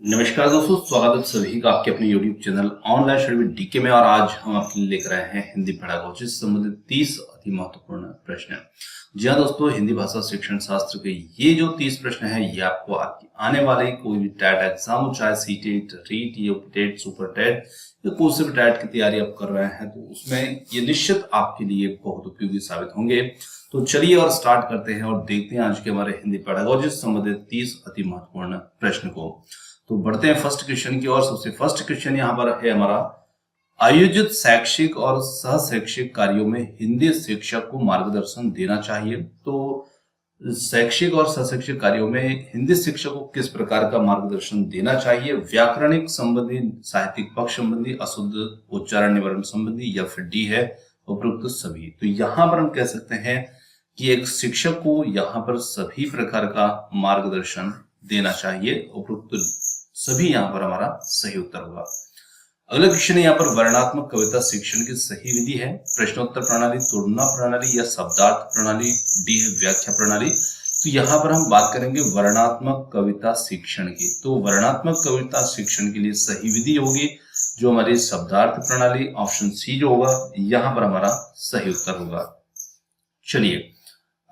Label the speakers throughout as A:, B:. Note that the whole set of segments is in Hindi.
A: नमस्कार दोस्तों, स्वागत है सभी का आपके अपने YouTube channel online study with DK में। और आज हम आपके लिए लेकर आए हैं हिंदी पेडागोजी से संबंधित 30 अति महत्वपूर्ण प्रश्न। जी हाँ दोस्तों, हिंदी भाषा शिक्षण शास्त्र के ये जो 30 प्रश्न हैं ये आपको आने वाले कोई भी टैट एग्जाम हो, चाहे CTET, REET, UPTET, super TET या कोई से भी टैट की तैयारी आप कर रहे हैं तो उसमें ये निश्चित आपके लिए बहुत उपयोगी साबित होंगे। तो चलिए और स्टार्ट करते हैं और देखते हैं आज के हमारे हिंदी पेडागोजी से संबंधित 30 अति महत्वपूर्ण प्रश्न को। तो बढ़ते हैं फर्स्ट क्वेश्चन की ओर। सबसे फर्स्ट क्वेश्चन यहाँ पर है हमारा, आयोजित शैक्षिक और सह शैक्षिक कार्यों में हिंदी शिक्षक को मार्गदर्शन देना चाहिए। तो शैक्षिक और सह शैक्षिक कार्यों में हिंदी शिक्षक को किस प्रकार का मार्गदर्शन देना चाहिए? व्याकरणिक संबंधी, साहित्यिक पक्ष संबंधी, अशुद्ध उच्चारण निवारण संबंधी, या फिर डी है उपरोक्त सभी। तो यहाँ पर हम कह सकते हैं कि एक शिक्षक को यहाँ पर सभी प्रकार का मार्गदर्शन देना चाहिए। उपरोक्त सभी यहाँ पर हमारा सही उत्तर होगा। अगला क्वेश्चन है यहाँ पर, वर्णात्मक कविता शिक्षण की सही विधि है प्रश्नोत्तर प्रणाली, तुलना प्रणाली, या शब्दार्थ प्रणाली, डी है व्याख्या प्रणाली। तो यहाँ पर हम बात करेंगे वर्णात्मक कविता शिक्षण की। तो वर्णात्मक कविता शिक्षण के लिए सही विधि होगी जो हमारी शब्दार्थ प्रणाली, ऑप्शन सी जो होगा यहाँ पर हमारा सही उत्तर होगा। चलिए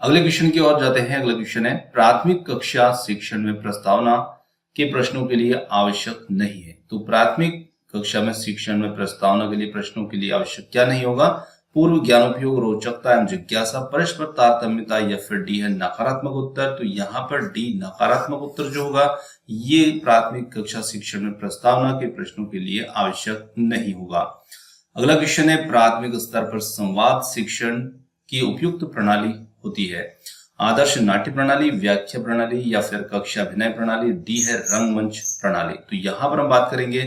A: अगले क्वेश्चन की ओर जाते हैं। अगला क्वेश्चन है, प्राथमिक कक्षा शिक्षण में प्रस्तावना के प्रश्नों के लिए आवश्यक नहीं है। तो प्राथमिक कक्षा में शिक्षण में प्रस्तावना के लिए प्रश्नों के लिए आवश्यक क्या नहीं होगा? पूर्व ज्ञानोपयोग, रोचकता एवं जिज्ञासा, परस्पर तारतम्यता, या फिर डी है नकारात्मक उत्तर। तो यहाँ पर डी नकारात्मक उत्तर जो होगा ये प्राथमिक कक्षा शिक्षण में प्रस्तावना के प्रश्नों के लिए आवश्यक नहीं होगा। अगला क्वेश्चन है, प्राथमिक स्तर पर संवाद शिक्षण की उपयुक्त प्रणाली होती है। आदर्श नाट्य प्रणाली, व्याख्या प्रणाली, या फिर कक्षा अभिनय प्रणाली, डी है रंगमंच प्रणाली। तो यहाँ पर हम बात करेंगे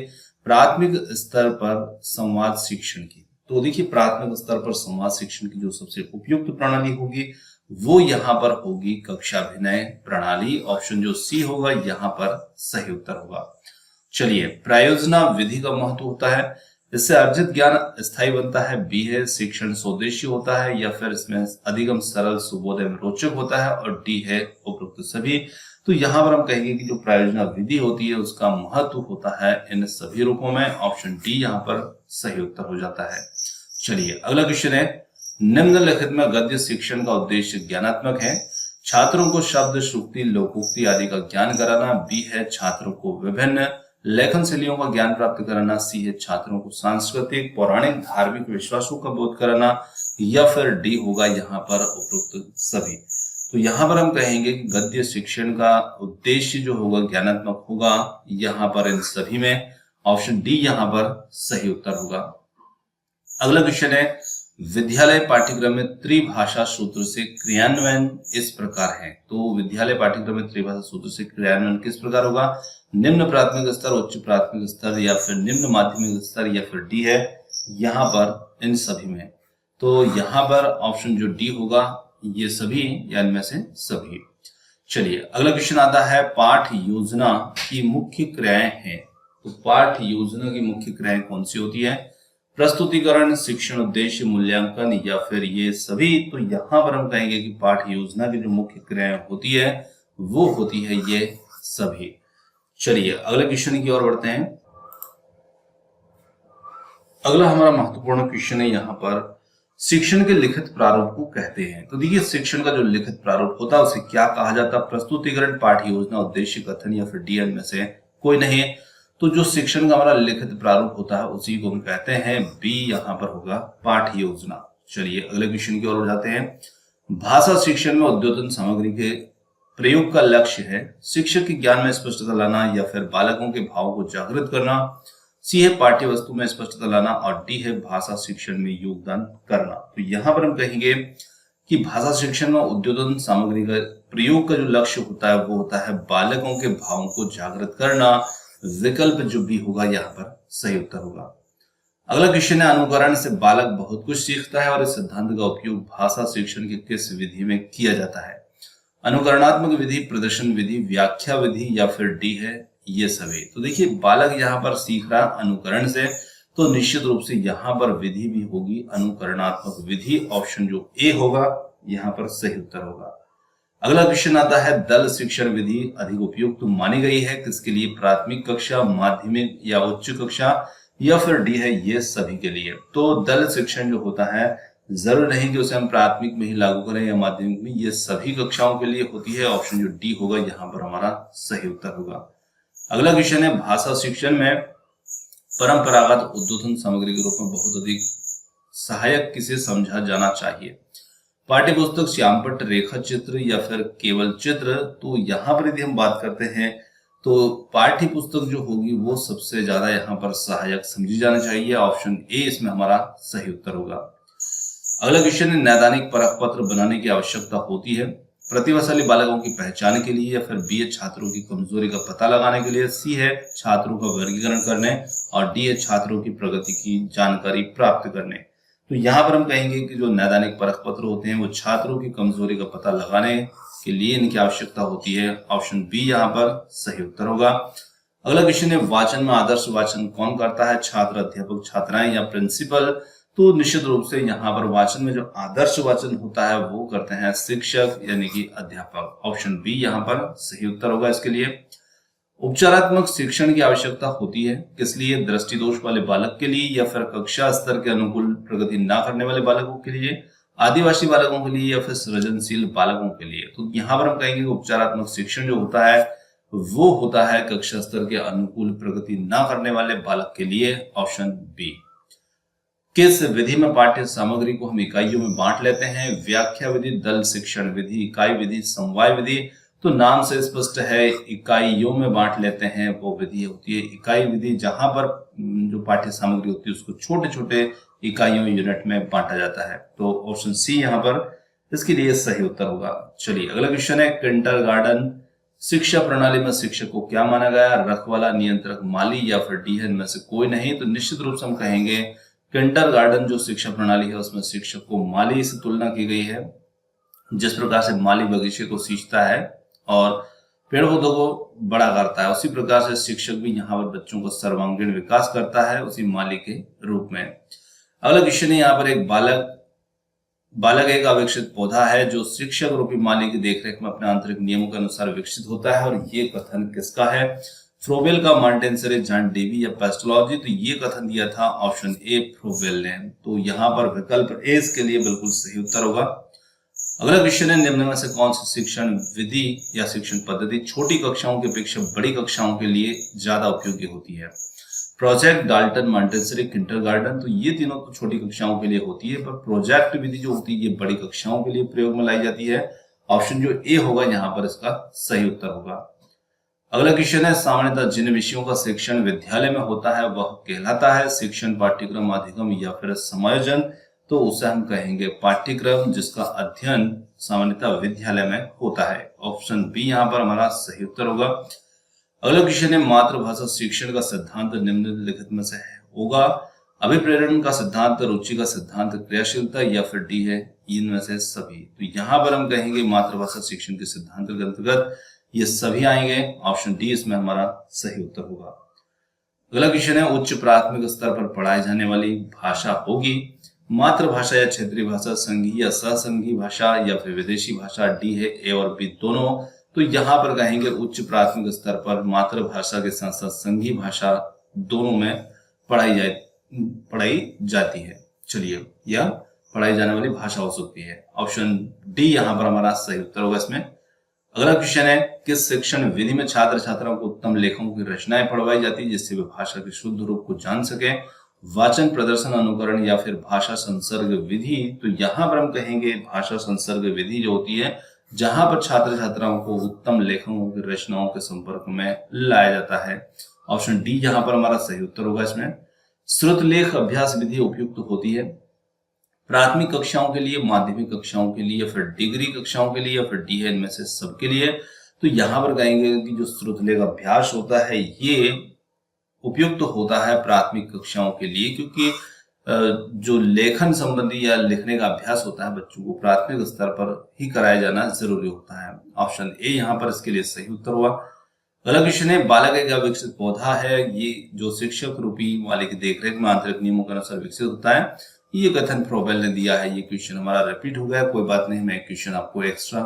A: प्राथमिक स्तर पर संवाद शिक्षण की। तो देखिए प्राथमिक स्तर पर संवाद शिक्षण की जो सबसे उपयुक्त प्रणाली होगी वो यहाँ पर होगी कक्षा अभिनय प्रणाली। ऑप्शन जो सी होगा यहाँ पर सही उत्तर होगा। चलिए, प्रायोजना विधि का महत्व होता है, इससे अर्जित ज्ञान स्थायी बनता है, बी है शिक्षण स्वदेशी होता है, या फिर इसमें अधिगम सरल, सुबोध एवं रोचक होता है, और डी है उपरोक्त सभी। तो यहाँ पर हम कहेंगे कि जो प्रायोजना विधि होती है उसका महत्व होता है इन सभी रूपों में। ऑप्शन डी यहाँ पर सही उत्तर हो जाता है। चलिए अगला क्वेश्चन है, निम्नलिखित में गद्य शिक्षण का उद्देश्य ज्ञानात्मक है। छात्रों को शब्द, श्रुति, लोकोक्ति आदि का ज्ञान कराना, बी है छात्रों को विभिन्न लेखन शैलियों का ज्ञान प्राप्त कराना, सी है छात्रों को सांस्कृतिक, पौराणिक, धार्मिक विश्वासों का बोध कराना, या फिर डी होगा यहाँ पर उपरोक्त सभी। तो यहाँ पर हम कहेंगे कि गद्य शिक्षण का उद्देश्य जो होगा ज्ञानात्मक होगा यहाँ पर इन सभी में। ऑप्शन डी यहाँ पर सही उत्तर होगा। अगला क्वेश्चन है, विद्यालय पाठ्यक्रम में त्रिभाषा सूत्र से क्रियान्वयन इस प्रकार है। तो विद्यालय पाठ्यक्रम में त्रिभाषा सूत्र से क्रियान्वयन किस प्रकार होगा? निम्न प्राथमिक स्तर, उच्च प्राथमिक स्तर, या फिर निम्न माध्यमिक स्तर, या फिर डी है यहाँ पर इन सभी में। तो यहाँ पर ऑप्शन जो डी होगा ये सभी या इनमें से सभी। चलिए अगला क्वेश्चन आता है, पाठ योजना की मुख्य क्रियाएं हैं। तो पाठ योजना की मुख्य क्रियाएं कौन सी होती है? प्रस्तुतिकरण, शिक्षण उद्देश्य, मूल्यांकन, या फिर ये सभी। तो यहाँ पर हम कहेंगे कि पाठ योजना की जो मुख्य क्रियाएं होती है वो होती है ये सभी। चलिए अगले क्वेश्चन की ओर बढ़ते हैं। अगला हमारा महत्वपूर्ण क्वेश्चन है यहाँ पर, शिक्षण के लिखित प्रारूप को कहते हैं। तो देखिए शिक्षण का जो लिखित प्रारूप होता है उसे क्या कहा जाता है? प्रस्तुतिकरण, पाठ योजना, उद्देश्य कथन, या फिर डी में से कोई नहीं है। तो जो शिक्षण का हमारा लिखित प्रारूप होता है उसी को हम कहते हैं बी यहाँ पर होगा पाठ योजना। चलिए अगले क्वेश्चन की ओर जाते हैं। भाषा शिक्षण में उद्योतन सामग्री के प्रयोग का लक्ष्य है शिक्षक के ज्ञान में स्पष्टता लाना, या फिर बालकों के भाव को जागृत करना, सी है पाठ्य वस्तु में स्पष्टता लाना, और डी है भाषा शिक्षण में योगदान करना। तो यहाँ पर हम कहेंगे कि भाषा शिक्षण में उद्योतन सामग्री का प्रयोग का जो लक्ष्य होता है वो होता है बालकों के भावों को जागृत करना। विकल्प जो भी होगा यहाँ पर सही उत्तर होगा। अगला क्वेश्चन है, अनुकरण से बालक बहुत कुछ सीखता है और इस सिद्धांत का उपयोग भाषा शिक्षण की किस विधि में किया जाता है? अनुकरणात्मक विधि, प्रदर्शन विधि, व्याख्या विधि, या फिर डी है ये सभी। तो देखिए बालक यहाँ पर सीख रहा अनुकरण से, तो निश्चित रूप से यहाँ पर विधि भी होगी अनुकरणात्मक विधि। ऑप्शन जो ए होगा यहाँ पर सही उत्तर होगा। अगला क्वेश्चन आता है, दल शिक्षण विधि अधिक उपयुक्त तो मानी गई है किसके लिए? प्राथमिक कक्षा, माध्यमिक या उच्च कक्षा, या फिर डी है ये सभी के लिए। तो दल शिक्षण जो होता है जरूर नहीं कि उसे हम प्राथमिक में ही लागू करें या माध्यमिक में, ये सभी कक्षाओं के लिए होती है। ऑप्शन जो डी होगा यहाँ पर हमारा सही उत्तर होगा। अगला क्वेश्चन है, भाषा शिक्षण में परंपरागत उद्बोधन सामग्री के रूप में बहुत अधिक सहायक किसे समझा जाना चाहिए? पाठ्य पुस्तक, श्यामपट्ट, रेखा चित्र या फिर केवल चित्र? तो यहाँ पर यदि हम बात करते हैं तो पाठ्य पुस्तक जो होगी वो सबसे ज्यादा यहाँ पर सहायक समझी जानी चाहिए। ऑप्शन ए इसमें हमारा सही उत्तर होगा। अगला क्वेश्चन है, नैदानिक परख पत्र बनाने की आवश्यकता होती है प्रतिभाशाली बालकों की पहचान के लिए, या फिर बी है छात्रों की कमजोरी का पता लगाने के लिए, सी है छात्रों का वर्गीकरण करने, और डी है छात्रों की प्रगति की जानकारी प्राप्त करने। तो यहाँ पर हम कहेंगे कि जो नैदानिक परख पत्र होते हैं वो छात्रों की कमजोरी का पता लगाने के लिए इनकी आवश्यकता होती है। ऑप्शन बी यहाँ पर सही उत्तर होगा। अगला क्वेश्चन है, वाचन में आदर्श वाचन कौन करता है? छात्र, अध्यापक, छात्राएं या प्रिंसिपल? तो निश्चित रूप से यहाँ पर वाचन में जो आदर्श वाचन होता है वो करते हैं शिक्षक यानी कि अध्यापक। ऑप्शन बी यहाँ पर सही उत्तर होगा इसके लिए। उपचारात्मक शिक्षण की आवश्यकता होती है किस लिए? दृष्टि दोष वाले बालक के लिए, या फिर कक्षा स्तर के अनुकूल प्रगति ना करने वाले बालकों के लिए, आदिवासी बालकों के लिए, या फिर सृजनशील बालकों के लिए? तो यहाँ पर हम कहेंगे उपचारात्मक शिक्षण जो होता है वो होता है कक्षा स्तर के अनुकूल प्रगति ना करने वाले बालक के लिए। Option B. किस विधि में पाठ्य सामग्री को हम इकाइयों में बांट लेते हैं? व्याख्या विधि, दल शिक्षण विधि, इकाई विधि, समवाय विधि? तो नाम से स्पष्ट है, इकाइयों में बांट लेते हैं वो विधि होती है इकाई विधि, जहां पर जो पाठ्य सामग्री होती है उसको छोटे छोटे इकाइयों यूनिट में बांटा जाता है। तो ऑप्शन सी यहाँ पर इसके लिए सही उत्तर होगा। चलिए अगला क्वेश्चन है, किंडरगार्टन शिक्षा प्रणाली में शिक्षक को क्या माना गया? रखवाला, नियंत्रक, माली, या फिर डी है इनमें से कोई नहीं? तो निश्चित रूप से हम कहेंगे किंडरगार्टन जो शिक्षा प्रणाली है उसमें शिक्षक को माली से तुलना की गई है। जिस प्रकार से माली बगीचे को सींचता है और पेड़ पौधों को बड़ा करता है, उसी प्रकार से शिक्षक भी यहाँ पर बच्चों का सर्वांगीण विकास करता है उसी माली के रूप में। अगला क्वेश्चन है, यहाँ पर एक बालक एक अविकसित पौधा है जो शिक्षक रूपी माली की देखरेख में अपने आंतरिक नियमों के अनुसार विकसित होता है, और ये कथन किसका है? फ्रोबेल का, मॉन्टेसरी, जॉन डेवी या पेस्टोलॉजी? तो ये कथन दिया था ऑप्शन ए फ्रोबेल ने। तो यहाँ पर विकल्प ए इसके लिए बिल्कुल सही उत्तर होगा। अगला क्वेश्चन है, निम्न में से कौन सी शिक्षण विधि या शिक्षण पद्धति छोटी कक्षाओं की अपेक्षा बड़ी कक्षाओं के लिए ज्यादा उपयोगी होती है? Project, Dalton, Montessori, kindergarten? तो ये तीनों तो छोटी कक्षाओं के लिए होती है, पर प्रोजेक्ट विधि जो होती है ये बड़ी कक्षाओं के लिए प्रयोग में लाई जाती है। ऑप्शन जो ए होगा यहाँ पर इसका सही उत्तर होगा। अगला क्वेश्चन है, सामान्यतः जिन विषयों का शिक्षण विद्यालय में होता है वह कहलाता है शिक्षण, पाठ्यक्रम, अधिगम या फिर समायोजन? तो उसे हम कहेंगे पाठ्यक्रम, जिसका अध्ययन सामान्यतः विद्यालय में होता है। ऑप्शन बी यहाँ पर हमारा सही उत्तर होगा। अगला क्वेश्चन है, मातृभाषा शिक्षण का सिद्धांत निम्नलिखित में से होगा? अभिप्रेरण का सिद्धांत, रुचि का सिद्धांत, क्रियाशीलता, या फिर डी है इनमें से सभी? तो यहाँ पर हम कहेंगे मातृभाषा शिक्षण के सिद्धांत के अंतर्गत ये सभी आएंगे। ऑप्शन डी इसमें हमारा सही उत्तर होगा। अगला क्वेश्चन है, उच्च प्राथमिक स्तर पर पढ़ाई जाने वाली भाषा होगी मातृभाषा या क्षेत्रीय भाषा, संघीय या सहसंघीय भाषा, या फिर विदेशी भाषा? डी है ए और बी दोनों। तो यहाँ पर कहेंगे उच्च प्राथमिक स्तर पर मातृभाषा के साथ साथ संघीय भाषा दोनों में पढ़ाई जाती है। चलिए, यह पढ़ाई जाने वाली भाषा हो सकती है। ऑप्शन डी यहाँ पर हमारा सही उत्तर होगा इसमें। अगला क्वेश्चन है, किस शिक्षण विधि में छात्र छात्राओं को उत्तम लेखों की रचनाएं पढ़वाई जाती है जिससे वे भाषा के शुद्ध रूप को जान सके? वाचन, प्रदर्शन, अनुकरण, या फिर भाषा संसर्ग विधि? तो यहाँ पर हम कहेंगे भाषा संसर्ग विधि जो होती है जहां पर छात्र छात्राओं को उत्तम लेखकों की रचनाओं के संपर्क में लाया जाता है। ऑप्शन डी यहाँ पर हमारा सही उत्तर होगा इसमें। श्रुतलेख अभ्यास विधि उपयुक्त होती है प्राथमिक कक्षाओं के लिए, माध्यमिक कक्षाओं के लिए, या फिर डिग्री कक्षाओं के लिए, या फिर डी है इनमें से सबके लिए? तो यहाँ पर कहेंगे कि जो श्रुतलेख अभ्यास होता है ये उपयुक्त होता है प्राथमिक कक्षाओं के लिए, क्योंकि जो लेखन संबंधी या लिखने का अभ्यास होता है बच्चों को प्राथमिक स्तर पर ही कराया जाना जरूरी होता है। ऑप्शन ए यहाँ पर इसके लिए सही उत्तर हुआ। अगला क्वेश्चन है, बालक एक अविकसित पौधा है, ये जो शिक्षक रूपी वाले की देखरेख में आंतरिक नियमों के अनुसार विकसित होता है। ये कथन फ्रोबेल ने दिया है। ये क्वेश्चन हमारा रिपीट हो गया, कोई बात नहीं, मैं क्वेश्चन आपको एक्स्ट्रा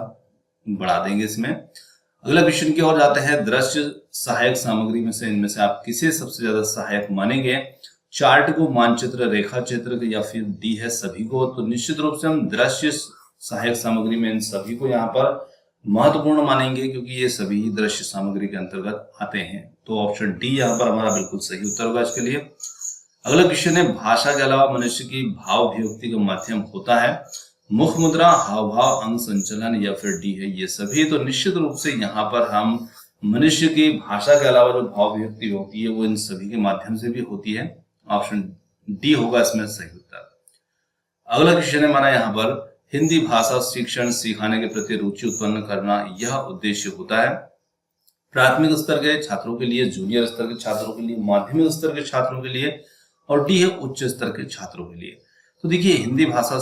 A: बढ़ा देंगे इसमें। अगला क्वेश्चन की ओर जाते हैं। दृश्य सहायक सामग्री में से इनमें से आप किसे सबसे ज्यादा सहायक मानेंगे? चार्ट को, मानचित्र, रेखा चित्र, या फिर डी है सभी को? तो निश्चित रूप से हम दृश्य सहायक सामग्री में इन सभी को यहाँ पर महत्वपूर्ण मानेंगे, क्योंकि ये सभी दृश्य सामग्री के अंतर्गत आते हैं। तो ऑप्शन डी यहाँ पर हमारा बिल्कुल सही उत्तर होगा इसके लिए। अगला क्वेश्चन है। भाषा के अलावा मनुष्य की भाव अभिव्यक्ति का माध्यम होता है? मुख मुद्रा, हाव भाव, अंग संचलन, या फिर डी है ये सभी? तो निश्चित रूप से यहाँ पर हम मनुष्य की भाषा के अलावा जो भाव अभिव्यक्ति होती है वो इन सभी के माध्यम से भी होती है। ऑप्शन डी होगा इसमें सही उत्तर। अगला क्वेश्चन है हमारा यहाँ पर। हिंदी भाषा शिक्षण सिखाने के प्रति रुचि उत्पन्न करना यह उद्देश्य होता है? प्राथमिक स्तर के छात्रों के लिए, जूनियर स्तर के छात्रों के लिए, माध्यमिक स्तर के छात्रों के लिए, और डी है उच्च स्तर के छात्रों के लिए। तो देखिए, हिंदी भाषा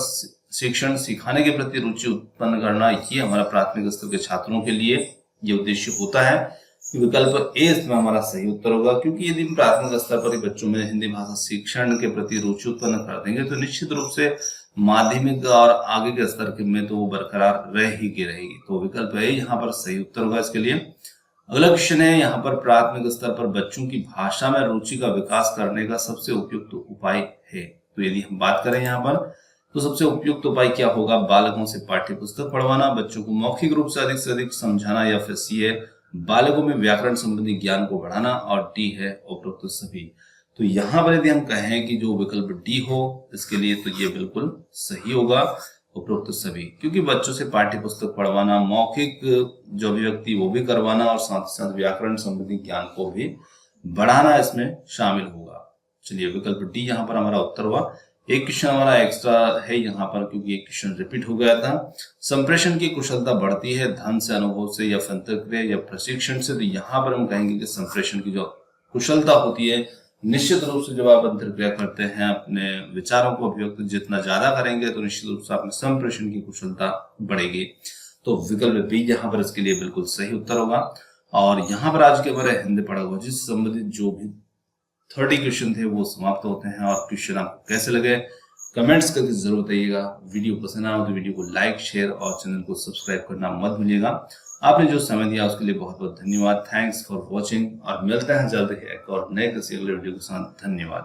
A: शिक्षण सिखाने के प्रति रुचि उत्पन्न करना ये हमारा प्राथमिक स्तर के छात्रों के लिए ये उद्देश्य होता है। विकल्प ए इसमें हमारा सही उत्तर होगा, क्योंकि यदि हम प्राथमिक स्तर पर ही बच्चों में हिंदी भाषा शिक्षण के प्रति रुचि उत्पन्न कर देंगे तो निश्चित रूप से माध्यमिक और आगे के स्तर के में तो वो बरकरार रहेगी। तो विकल्प ए यहाँ पर सही उत्तर होगा इसके लिए। अगला क्वेश्चन है यहाँ पर। प्राथमिक स्तर पर बच्चों की भाषा में रुचि का विकास करने का सबसे उपयुक्त उपाय है? तो यदि हम बात करें यहाँ पर तो सबसे उपयुक्त उपाय क्या होगा? बालकों से पाठ्य पुस्तक पढ़वाना, बच्चों को मौखिक रूप से अधिक समझाना, या फिर सी है बालकों में व्याकरण संबंधी ज्ञान को बढ़ाना, और डी है उपरोक्त सभी। तो यहाँ पर यदि हम कहें कि जो विकल्प डी हो इसके लिए, तो ये बिल्कुल सही होगा, उपरोक्त सभी। क्योंकि बच्चों से पाठ्य पुस्तक पढ़वाना, मौखिक जो अभिव्यक्ति वो भी करवाना, और साथ ही साथ व्याकरण संबंधी ज्ञान को भी बढ़ाना इसमें शामिल होगा। चलिए, विकल्प डी यहाँ पर हमारा उत्तर हुआ। एक क्वेश्चन हमारा एक्स्ट्रा है यहाँ पर, क्योंकि एक क्वेश्चन रिपीट हो गया था। संप्रेषण की कुशलता बढ़ती है धन से, अनुभव से, या अंतर्क्रिया या प्रशिक्षण से? तो यहाँ पर हम कहेंगे कि संप्रेषण की जो कुशलता होती है, निश्चित रूप से जब आप अंतर्क्रिया करते हैं, अपने विचारों को अभिव्यक्त जितना ज्यादा करेंगे तो निश्चित रूप से आपने संप्रेषण की कुशलता बढ़ेगी। तो विकल्प बी यहाँ पर इसके लिए बिल्कुल सही उत्तर होगा। और यहाँ पर आज के हमारे हिंदी पेडागोजी से संबंधित जो भी 30 क्वेश्चन थे वो समाप्त होते हैं। और क्वेश्चन आपको कैसे लगे कमेंट्स करके जरूर बताइएगा। वीडियो पसंद आया तो वीडियो को लाइक, शेयर और चैनल को सब्सक्राइब करना मत भूलिएगा। आपने जो समय दिया उसके लिए बहुत बहुत धन्यवाद। थैंक्स फॉर वॉचिंग, और मिलते हैं जल्द ही एक और नए किसी अगले वीडियो के साथ। धन्यवाद।